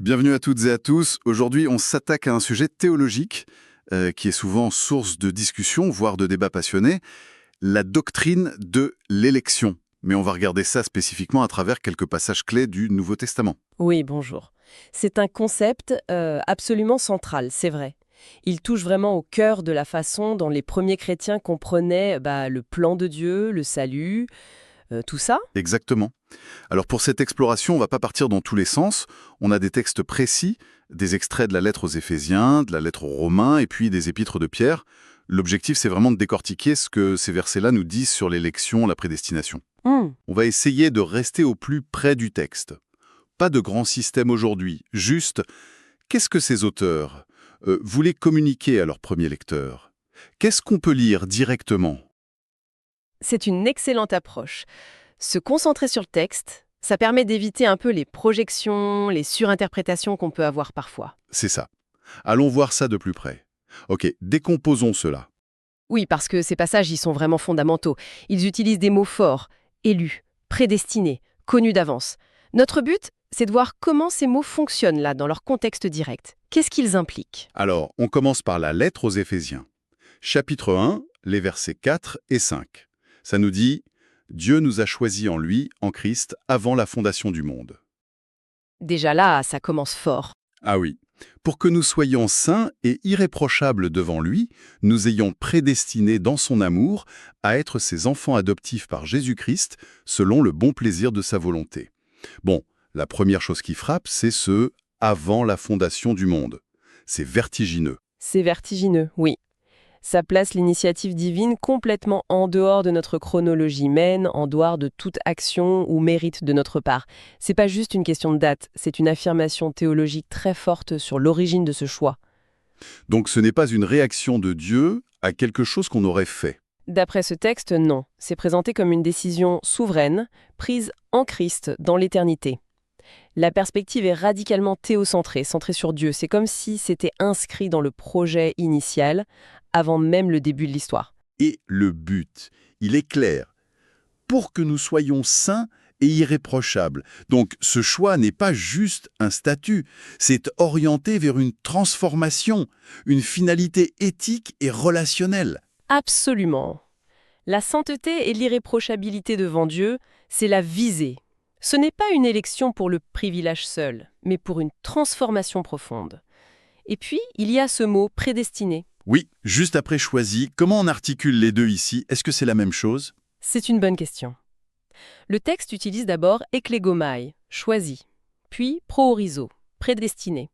Bienvenue à toutes et à tous. Aujourd'hui, on s'attaque à un sujet théologique qui est souvent source de discussions, voire de débats passionnés, la doctrine de l'élection. Mais on va regarder ça spécifiquement à travers quelques passages clés du Nouveau Testament. Oui, bonjour. C'est un concept absolument central, c'est vrai. Il touche vraiment au cœur de la façon dont les premiers chrétiens comprenaient le plan de Dieu, le salut, tout ça. Exactement. Alors pour cette exploration, on ne va pas partir dans tous les sens. On a des textes précis, des extraits de la lettre aux Éphésiens, de la lettre aux Romains et puis des épîtres de Pierre. L'objectif, c'est vraiment de décortiquer ce que ces versets-là nous disent sur l'élection, la prédestination. On va essayer de rester au plus près du texte. Pas de grand système aujourd'hui, juste qu'est-ce que ces auteurs voulaient communiquer à leurs premiers lecteurs? Qu'est-ce qu'on peut lire directement? C'est une excellente approche. Se concentrer sur le texte, ça permet d'éviter un peu les projections, les surinterprétations qu'on peut avoir parfois. C'est ça. Allons voir ça de plus près. Ok, décomposons cela. Oui, parce que ces passages y sont vraiment fondamentaux. Ils utilisent des mots forts, élus, prédestinés, connus d'avance. Notre but, c'est de voir comment ces mots fonctionnent là, dans leur contexte direct. Qu'est-ce qu'ils impliquent? Alors, on commence par la lettre aux Éphésiens. Chapitre 1, les versets 4 et 5. Ça nous dit « Dieu nous a choisis en lui, en Christ, avant la fondation du monde. » Déjà là, ça commence fort. Ah oui. Pour que nous soyons saints et irréprochables devant lui, nous ayons prédestinés dans son amour à être ses enfants adoptifs par Jésus-Christ, selon le bon plaisir de sa volonté. Bon, la première chose qui frappe, c'est ce « avant la fondation du monde ». C'est vertigineux. C'est vertigineux, oui. Ça place l'initiative divine complètement en dehors de notre chronologie humaine, en dehors de toute action ou mérite de notre part. C'est pas juste une question de date, c'est une affirmation théologique très forte sur l'origine de ce choix. Donc ce n'est pas une réaction de Dieu à quelque chose qu'on aurait fait. D'après ce texte, non. C'est présenté comme une décision souveraine, prise en Christ, dans l'éternité. La perspective est radicalement théocentrée, centrée sur Dieu. C'est comme si c'était inscrit dans le projet initial, avant même le début de l'histoire. Et le but, il est clair. Pour que nous soyons saints et irréprochables. Donc ce choix n'est pas juste un statut, c'est orienté vers une transformation, une finalité éthique et relationnelle. Absolument. La sainteté et l'irréprochabilité devant Dieu, c'est la visée. Ce n'est pas une élection pour le privilège seul, mais pour une transformation profonde. Et puis, il y a ce mot « prédestiné ». Oui, juste après choisi, comment on articule les deux ici? Est-ce que c'est la même chose? C'est une bonne question. Le texte utilise d'abord eklegomai, choisi, puis proorizo, prédestiné.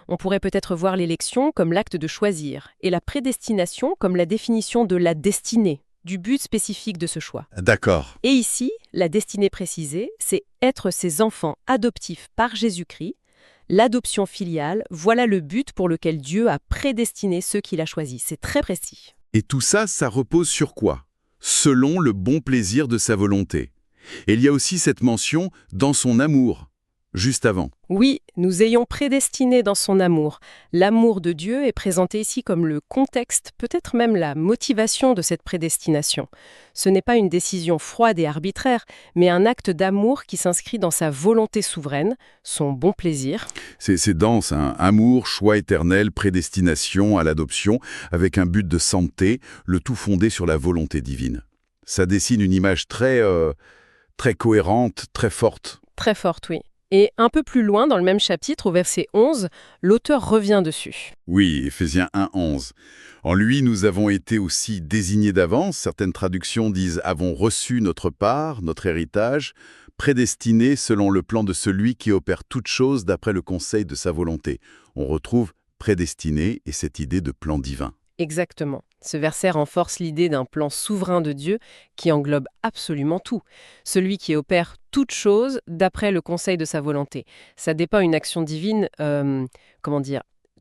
On pourrait peut-être voir l'élection comme l'acte de choisir, et la prédestination comme la définition de la destinée, du but spécifique de ce choix. D'accord. Et ici, la destinée précisée, c'est être ses enfants adoptifs par Jésus-Christ. L'adoption filiale, voilà le but pour lequel Dieu a prédestiné ceux qu'il a choisis. C'est très précis. Et tout ça, ça repose sur quoi? Selon le bon plaisir de sa volonté. Et il y a aussi cette mention « dans son amour », juste avant. Oui, nous ayons prédestiné dans son amour. L'amour de Dieu est présenté ici comme le contexte, peut-être même la motivation de cette prédestination. Ce n'est pas une décision froide et arbitraire, mais un acte d'amour qui s'inscrit dans sa volonté souveraine, son bon plaisir. C'est dense, hein. Amour, choix éternel, prédestination à l'adoption, avec un but de santé, le tout fondé sur la volonté divine. Ça dessine une image très cohérente, très forte. Très forte, oui. Et un peu plus loin, dans le même chapitre, au verset 11, l'auteur revient dessus. Oui, Éphésiens 1, 11. En lui, nous avons été aussi désignés d'avance. Certaines traductions disent « avons reçu notre part, notre héritage, prédestinés selon le plan de celui qui opère toutes choses d'après le conseil de sa volonté ». On retrouve « prédestiné » et cette idée de plan divin. Exactement. Ce verset renforce l'idée d'un plan souverain de Dieu qui englobe absolument tout. Celui qui opère toutes choses d'après le conseil de sa volonté. Ça dépeint une action divine,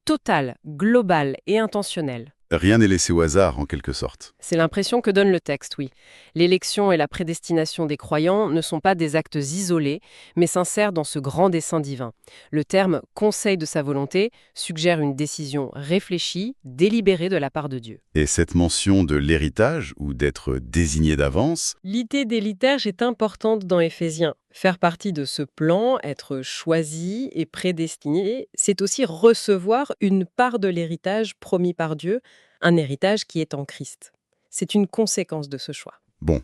totale, globale et intentionnelle. Rien n'est laissé au hasard, en quelque sorte. C'est l'impression que donne le texte, oui. L'élection et la prédestination des croyants ne sont pas des actes isolés, mais s'insèrent dans ce grand dessein divin. Le terme « conseil de sa volonté » suggère une décision réfléchie, délibérée de la part de Dieu. Et cette mention de l'héritage, ou d'être désigné d'avance, L'idée d'héritage est importante dans Éphésiens. Faire partie de ce plan, être choisi et prédestiné, c'est aussi recevoir une part de l'héritage promis par Dieu, un héritage qui est en Christ. C'est une conséquence de ce choix. Bon,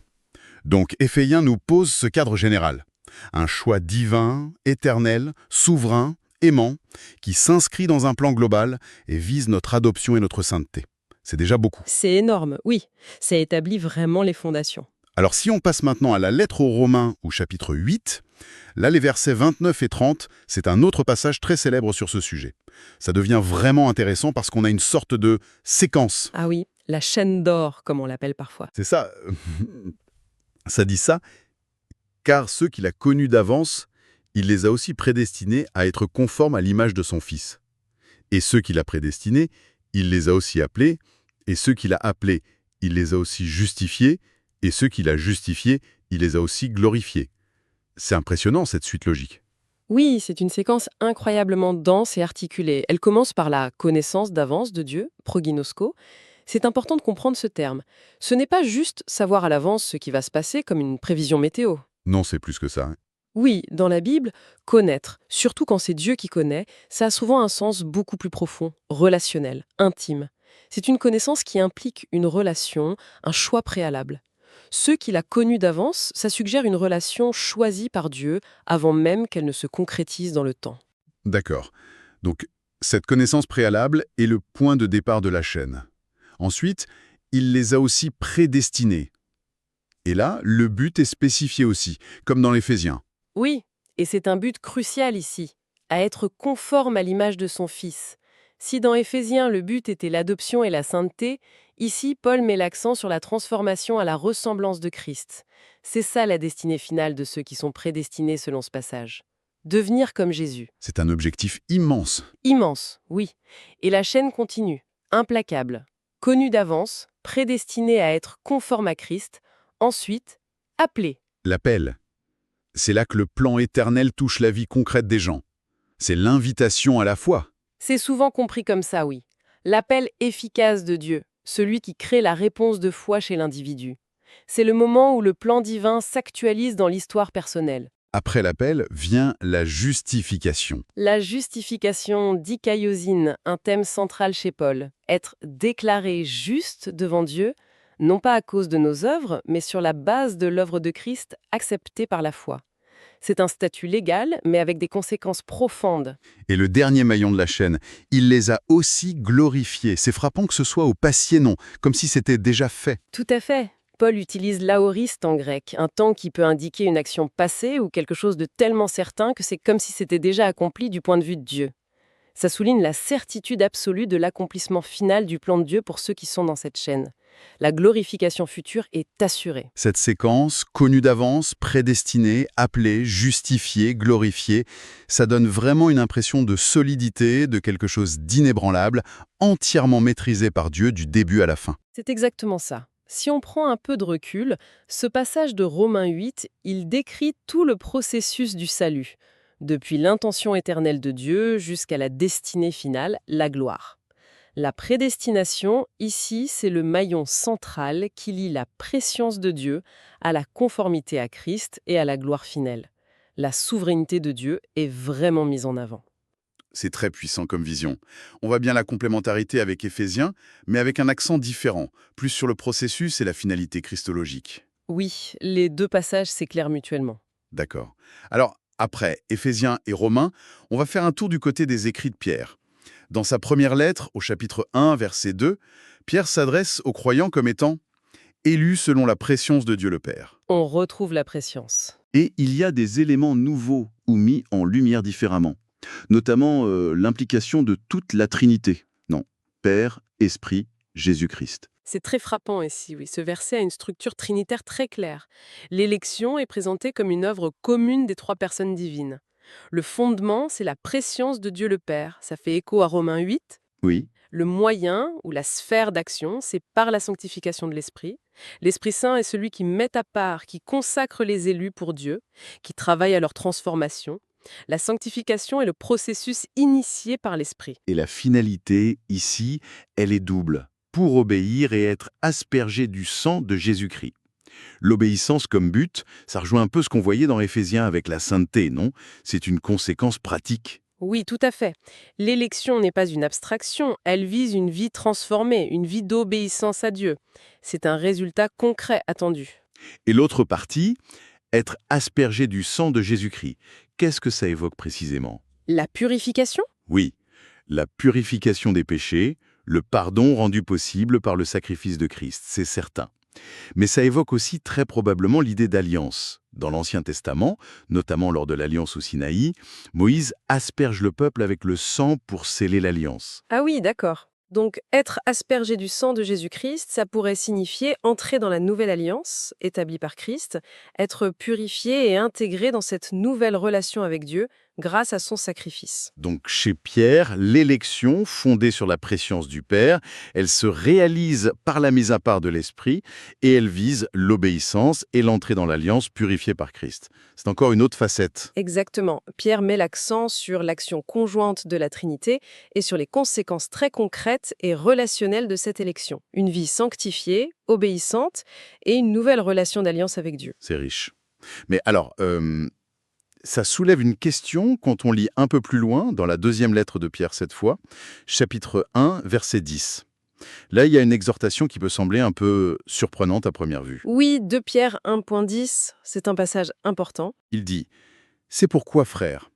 donc Éphésiens nous pose ce cadre général. Un choix divin, éternel, souverain, aimant, qui s'inscrit dans un plan global et vise notre adoption et notre sainteté. C'est déjà beaucoup. C'est énorme, oui, ça établit vraiment les fondations. Alors si on passe maintenant à la lettre aux Romains au chapitre 8, là les versets 29 et 30, c'est un autre passage très célèbre sur ce sujet. Ça devient vraiment intéressant parce qu'on a une sorte de séquence. Ah oui, la chaîne d'or, comme on l'appelle parfois. C'est ça, ça dit ça, car ceux qu'il a connus d'avance, il les a aussi prédestinés à être conformes à l'image de son Fils. Et ceux qu'il a prédestinés, il les a aussi appelés, et ceux qu'il a appelés, il les a aussi justifiés, et ceux qu'il a justifiés, il les a aussi glorifiés. C'est impressionnant, cette suite logique. Oui, c'est une séquence incroyablement dense et articulée. Elle commence par la connaissance d'avance de Dieu, proginosko. C'est important de comprendre ce terme. Ce n'est pas juste savoir à l'avance ce qui va se passer comme une prévision météo. Non, c'est plus que ça, hein. Oui, dans la Bible, connaître, surtout quand c'est Dieu qui connaît, ça a souvent un sens beaucoup plus profond, relationnel, intime. C'est une connaissance qui implique une relation, un choix préalable. Ceux qu'il a connus d'avance, ça suggère une relation choisie par Dieu avant même qu'elle ne se concrétise dans le temps. D'accord. Donc, cette connaissance préalable est le point de départ de la chaîne. Ensuite, il les a aussi prédestinés. Et là, le but est spécifié aussi, comme dans l'Éphésiens. Oui, et c'est un but crucial ici, à être conforme à l'image de son Fils. Si dans Éphésiens le but était l'adoption et la sainteté, ici Paul met l'accent sur la transformation à la ressemblance de Christ. C'est ça la destinée finale de ceux qui sont prédestinés selon ce passage. Devenir comme Jésus. C'est un objectif immense. Immense, oui. Et la chaîne continue, implacable, connu d'avance, prédestiné à être conforme à Christ, ensuite appelé. L'appel. C'est là que le plan éternel touche la vie concrète des gens. C'est l'invitation à la foi. C'est souvent compris comme ça, oui. L'appel efficace de Dieu, celui qui crée la réponse de foi chez l'individu. C'est le moment où le plan divin s'actualise dans l'histoire personnelle. Après l'appel vient la justification. La justification dikaiosine, un thème central chez Paul. Être déclaré juste devant Dieu, non pas à cause de nos œuvres, mais sur la base de l'œuvre de Christ acceptée par la foi. C'est un statut légal, mais avec des conséquences profondes. Et le dernier maillon de la chaîne, il les a aussi glorifiés. C'est frappant que ce soit au passé non, comme si c'était déjà fait. Tout à fait. Paul utilise l'aoriste en grec, un temps qui peut indiquer une action passée ou quelque chose de tellement certain que c'est comme si c'était déjà accompli du point de vue de Dieu. Ça souligne la certitude absolue de l'accomplissement final du plan de Dieu pour ceux qui sont dans cette chaîne. La glorification future est assurée. Cette séquence, connue d'avance, prédestinée, appelée, justifiée, glorifiée, ça donne vraiment une impression de solidité, de quelque chose d'inébranlable, entièrement maîtrisé par Dieu du début à la fin. C'est exactement ça. Si on prend un peu de recul, ce passage de Romains 8, il décrit tout le processus du salut, depuis l'intention éternelle de Dieu jusqu'à la destinée finale, la gloire. La prédestination, ici, c'est le maillon central qui lie la préscience de Dieu à la conformité à Christ et à la gloire finale. La souveraineté de Dieu est vraiment mise en avant. C'est très puissant comme vision. On voit bien la complémentarité avec Éphésiens, mais avec un accent différent, plus sur le processus et la finalité christologique. Oui, les deux passages s'éclairent mutuellement. D'accord. Alors, après Éphésiens et Romains, on va faire un tour du côté des écrits de Pierre. Dans sa première lettre, au chapitre 1, verset 2, Pierre s'adresse aux croyants comme étant « élus selon la préscience de Dieu le Père ». On retrouve la préscience. Et il y a des éléments nouveaux ou mis en lumière différemment, notamment l'implication de toute la Trinité. Non, Père, Esprit, Jésus-Christ. C'est très frappant ici, oui. Ce verset a une structure trinitaire très claire. L'élection est présentée comme une œuvre commune des trois personnes divines. Le fondement, c'est la préscience de Dieu le Père. Ça fait écho à Romains 8. Oui, Le moyen, ou la sphère d'action, c'est par la sanctification de l'Esprit. L'Esprit Saint est celui qui met à part, qui consacre les élus pour Dieu, qui travaille à leur transformation. La sanctification est le processus initié par l'Esprit. et la finalité, ici, elle est double, pour obéir et être aspergé du sang de Jésus-Christ. L'obéissance comme but, ça rejoint un peu ce qu'on voyait dans Éphésiens avec la sainteté, non? C'est une conséquence pratique. Oui, tout à fait. L'élection n'est pas une abstraction, elle vise une vie transformée, une vie d'obéissance à Dieu. C'est un résultat concret attendu. Et l'autre partie, être aspergé du sang de Jésus-Christ. Qu'est-ce que ça évoque précisément? La purification? Oui, la purification des péchés, le pardon rendu possible par le sacrifice de Christ, c'est certain. Mais ça évoque aussi très probablement l'idée d'alliance. Dans l'Ancien Testament, notamment lors de l'alliance au Sinaï, Moïse asperge le peuple avec le sang pour sceller l'alliance. Ah oui, d'accord. Donc, être aspergé du sang de Jésus-Christ, ça pourrait signifier entrer dans la nouvelle alliance établie par Christ, être purifié et intégré dans cette nouvelle relation avec Dieu grâce à son sacrifice. Donc chez Pierre, l'élection, fondée sur la préscience du Père, elle se réalise par la mise à part de l'Esprit et elle vise l'obéissance et l'entrée dans l'alliance purifiée par Christ. C'est encore une autre facette. Exactement. Pierre met l'accent sur l'action conjointe de la Trinité et sur les conséquences très concrètes et relationnelles de cette élection. Une vie sanctifiée, obéissante et une nouvelle relation d'alliance avec Dieu. C'est riche. Mais alors, ça soulève une question quand on lit un peu plus loin, dans la deuxième lettre de Pierre cette fois, chapitre 1, verset 10. Là, il y a une exhortation qui peut sembler un peu surprenante à première vue. Oui, 2 Pierre 1.10, c'est un passage important. Il dit « C'est pourquoi, frères,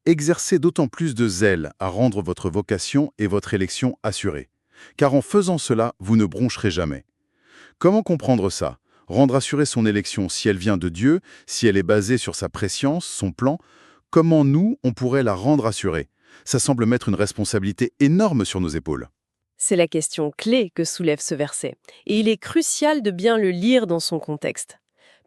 exercez d'autant plus de zèle à rendre votre vocation et votre élection assurées, car en faisant cela, vous ne broncherez jamais. » Comment comprendre ça? Rendre assurée son élection si elle vient de Dieu, si elle est basée sur sa prescience, son plan, comment nous, on pourrait la rendre assurée? Ça semble mettre une responsabilité énorme sur nos épaules. C'est la question clé que soulève ce verset. Et il est crucial de bien le lire dans son contexte.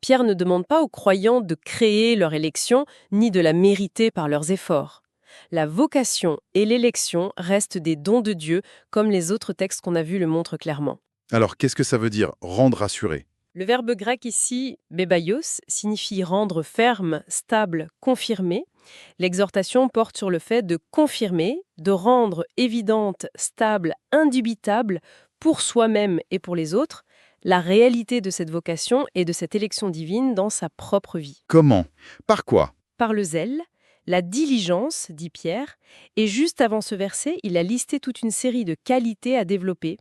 Pierre ne demande pas aux croyants de créer leur élection, ni de la mériter par leurs efforts. La vocation et l'élection restent des dons de Dieu, comme les autres textes qu'on a vus le montrent clairement. Alors, qu'est-ce que ça veut dire, rendre assuré? Le verbe grec ici, bébaios, signifie rendre ferme, stable, confirmé. L'exhortation porte sur le fait de confirmer, de rendre évidente, stable, indubitable, pour soi-même et pour les autres, la réalité de cette vocation et de cette élection divine dans sa propre vie. Comment? Par quoi? Par le zèle, la diligence, dit Pierre, et juste avant ce verset, il a listé toute une série de qualités à développer.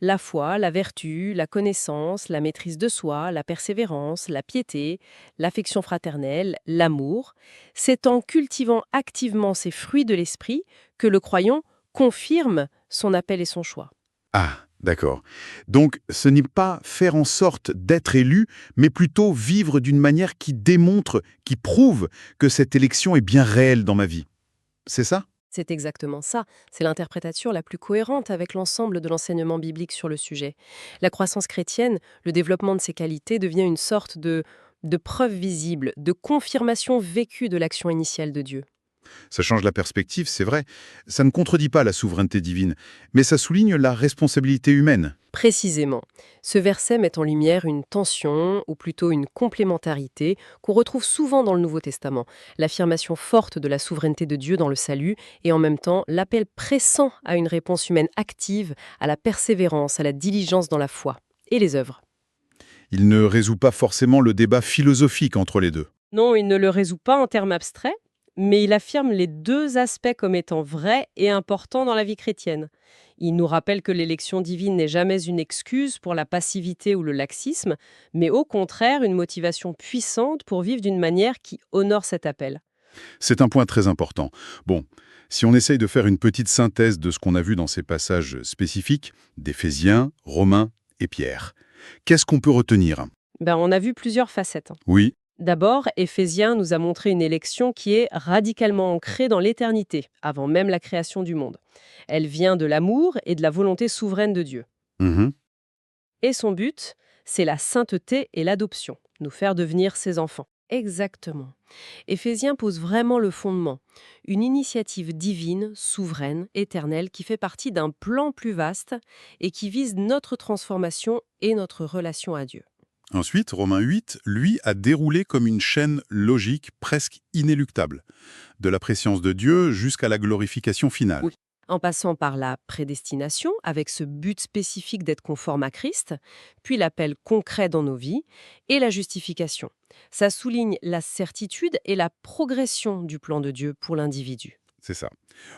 La foi, la vertu, la connaissance, la maîtrise de soi, la persévérance, la piété, l'affection fraternelle, l'amour. C'est en cultivant activement ces fruits de l'esprit que le croyant confirme son appel et son choix. Ah, d'accord. Donc, ce n'est pas faire en sorte d'être élu, mais plutôt vivre d'une manière qui démontre, qui prouve que cette élection est bien réelle dans ma vie. C'est ça? C'est exactement ça. C'est l'interprétation la plus cohérente avec l'ensemble de l'enseignement biblique sur le sujet. La croissance chrétienne, le développement de ces qualités devient une sorte de preuve visible, de confirmation vécue de l'action initiale de Dieu. Ça change la perspective, c'est vrai. Ça ne contredit pas la souveraineté divine, mais ça souligne la responsabilité humaine. Précisément, ce verset met en lumière une tension, ou plutôt une complémentarité, qu'on retrouve souvent dans le Nouveau Testament, l'affirmation forte de la souveraineté de Dieu dans le salut, et en même temps l'appel pressant à une réponse humaine active, à la persévérance, à la diligence dans la foi et les œuvres. Il ne résout pas forcément le débat philosophique entre les deux. Non, il ne le résout pas en termes abstraits, mais il affirme les deux aspects comme étant vrais et importants dans la vie chrétienne. Il nous rappelle que l'élection divine n'est jamais une excuse pour la passivité ou le laxisme, mais au contraire une motivation puissante pour vivre d'une manière qui honore cet appel. C'est un point très important. Bon, si on essaye de faire une petite synthèse de ce qu'on a vu dans ces passages spécifiques, d'Éphésiens, Romains et Pierre, qu'est-ce qu'on peut retenir? On a vu plusieurs facettes. Oui, D'abord, Éphésiens nous a montré une élection qui est radicalement ancrée dans l'éternité, avant même la création du monde. Elle vient de l'amour et de la volonté souveraine de Dieu. Et son but, c'est la sainteté et l'adoption, nous faire devenir ses enfants. Exactement. Éphésiens pose vraiment le fondement, une initiative divine, souveraine, éternelle, qui fait partie d'un plan plus vaste et qui vise notre transformation et notre relation à Dieu. Ensuite, Romains 8, lui, a déroulé comme une chaîne logique presque inéluctable, de la préscience de Dieu jusqu'à la glorification finale. Oui. en passant par la prédestination, avec ce but spécifique d'être conforme à Christ, puis l'appel concret dans nos vies, et la justification. Ça souligne la certitude et la progression du plan de Dieu pour l'individu. C'est ça.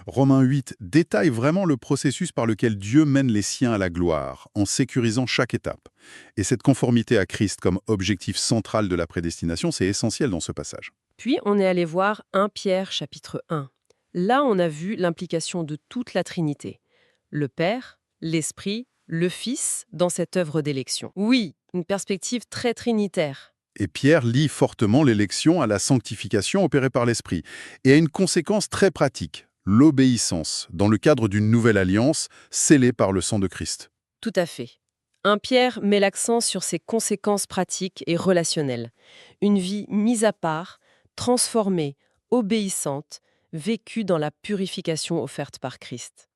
Romains 8 détaille vraiment le processus par lequel Dieu mène les siens à la gloire, en sécurisant chaque étape. Et cette conformité à Christ comme objectif central de la prédestination, c'est essentiel dans ce passage. Puis on est allé voir 1 Pierre chapitre 1. Là, on a vu l'implication de toute la Trinité. Le Père, l'Esprit, le Fils dans cette œuvre d'élection. Oui, une perspective très trinitaire. Et Pierre lie fortement l'élection à la sanctification opérée par l'Esprit, et à une conséquence très pratique, l'obéissance, dans le cadre d'une nouvelle alliance scellée par le sang de Christ. Tout à fait. 1 Pierre met l'accent sur ses conséquences pratiques et relationnelles. Une vie mise à part, transformée, obéissante, vécue dans la purification offerte par Christ.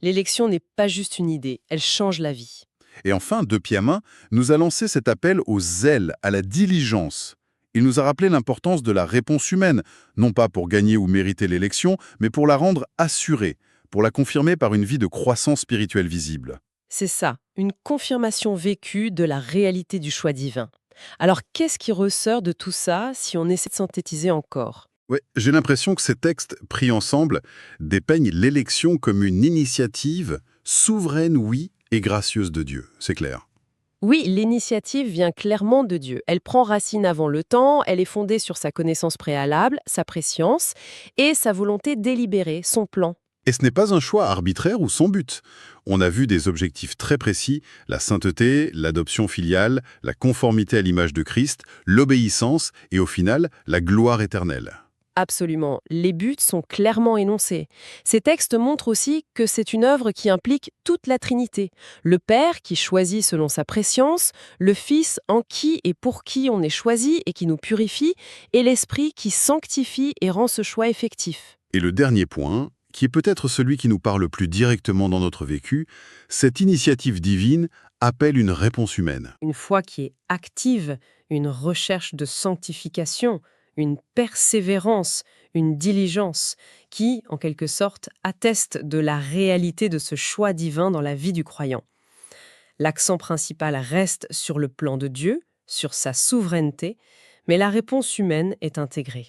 L'élection n'est pas juste une idée, elle change la vie. Et enfin, 2 Pierre 1 nous a lancé cet appel au zèle, à la diligence. Il nous a rappelé l'importance de la réponse humaine, non pas pour gagner ou mériter l'élection, mais pour la rendre assurée, pour la confirmer par une vie de croissance spirituelle visible. C'est ça, une confirmation vécue de la réalité du choix divin. Alors qu'est-ce qui ressort de tout ça si on essaie de synthétiser encore ? Ouais, j'ai l'impression que ces textes, pris ensemble, dépeignent l'élection comme une initiative souveraine, oui, et gracieuse de Dieu, c'est clair. Oui, l'initiative vient clairement de Dieu. Elle prend racine avant le temps, elle est fondée sur sa connaissance préalable, sa préscience et sa volonté délibérée, son plan. Et ce n'est pas un choix arbitraire ou sans but. On a vu des objectifs très précis, la sainteté, l'adoption filiale, la conformité à l'image de Christ, l'obéissance et au final, la gloire éternelle. Absolument. Les buts sont clairement énoncés. Ces textes montrent aussi que c'est une œuvre qui implique toute la Trinité. Le Père qui choisit selon sa prescience, le Fils en qui et pour qui on est choisi et qui nous purifie, et l'Esprit qui sanctifie et rend ce choix effectif. Et le dernier point, qui est peut-être celui qui nous parle le plus directement dans notre vécu, cette initiative divine appelle une réponse humaine. Une foi qui est active, une recherche de sanctification, une persévérance, une diligence, qui, en quelque sorte, atteste de la réalité de ce choix divin dans la vie du croyant. L'accent principal reste sur le plan de Dieu, sur sa souveraineté, mais la réponse humaine est intégrée.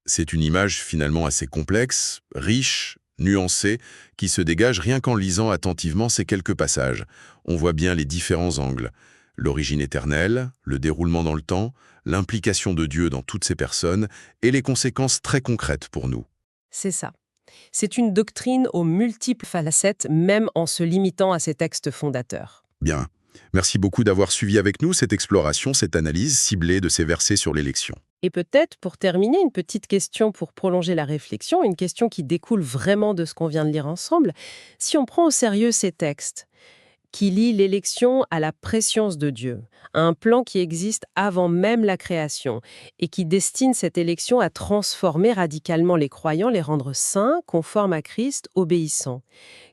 C'est une image finalement assez complexe, riche, nuancée, qui se dégage rien qu'en lisant attentivement ces quelques passages. On voit bien les différents angles. L'origine éternelle, le déroulement dans le temps, l'implication de Dieu dans toutes ces personnes et les conséquences très concrètes pour nous. C'est ça. C'est une doctrine aux multiples facettes, même en se limitant à ses textes fondateurs. Bien. Merci beaucoup d'avoir suivi avec nous cette exploration, cette analyse ciblée de ces versets sur l'élection. Et peut-être, pour terminer, une petite question pour prolonger la réflexion, une question qui découle vraiment de ce qu'on vient de lire ensemble. Si on prend au sérieux ces textes, qui lient l'élection à la prescience de Dieu, à un plan qui existe avant même la création, et qui destine cette élection à transformer radicalement les croyants, les rendre saints, conformes à Christ, obéissants.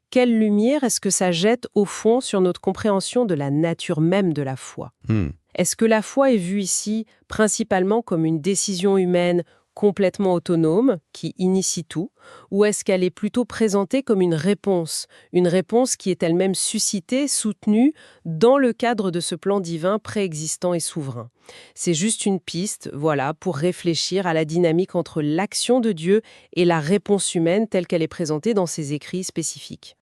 Quelle lumière est-ce que ça jette au fond sur notre compréhension de la nature même de la foi ? Est-ce que la foi est vue ici principalement comme une décision humaine complètement autonome, qui initie tout, ou est-ce qu'elle est plutôt présentée comme une réponse qui est elle-même suscitée, soutenue, dans le cadre de ce plan divin préexistant et souverain ? C'est juste une piste, voilà, pour réfléchir à la dynamique entre l'action de Dieu et la réponse humaine telle qu'elle est présentée dans ses écrits spécifiques.